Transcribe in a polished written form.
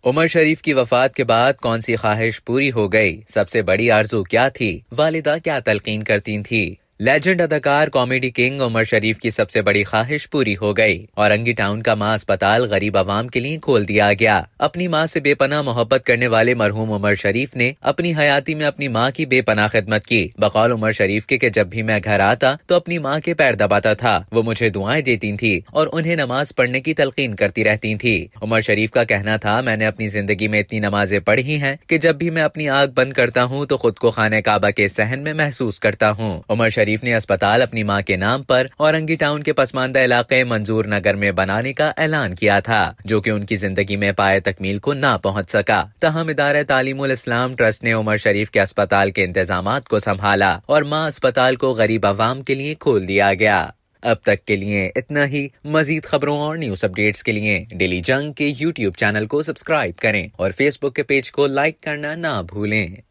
उमर शरीफ की वफात के बाद कौन सी ख्वाहिश पूरी हो गई? सबसे बड़ी आरज़ू क्या थी? वालिदा क्या तलकीन करती थी? लेजेंड अदाकार कॉमेडी किंग उमर शरीफ की सबसे बड़ी ख्वाहिश पूरी हो गई। औरंगी टाउन का मां अस्पताल गरीब आवाम के लिए खोल दिया गया। अपनी मां से बेपनाह मोहब्बत करने वाले मरहूम उमर शरीफ ने अपनी हयाती में अपनी मां की बेपनाह खिदमत की। बकौल उमर शरीफ के जब भी मैं घर आता तो अपनी मां के पैर दबाता था। वो मुझे दुआएं देती थी और उन्हें नमाज पढ़ने की तलकीन करती रहती थी। उमर शरीफ का कहना था, मैंने अपनी जिंदगी में इतनी नमाजें पढ़ी हैं कि जब भी मैं अपनी आंख बंद करता हूँ तो खुद को खाने काबा के सहन में महसूस करता हूँ। उमर शरीफ ने अस्पताल अपनी मां के नाम पर औरंगी टाउन के पसमानदा इलाके मंजूर नगर में बनाने का ऐलान किया था, जो कि उनकी जिंदगी में पाए तकमील को ना पहुंच सका। तहम इदारे तालीमुल इस्लाम ट्रस्ट ने उमर शरीफ के अस्पताल के इंतजामात को संभाला और मां अस्पताल को गरीब आवाम के लिए खोल दिया गया। अब तक के लिए इतना ही। मजीद खबरों और न्यूज अपडेट्स के लिए डेली जंग के YouTube चैनल को सब्सक्राइब करें और फेसबुक के पेज को लाइक करना ना भूलें।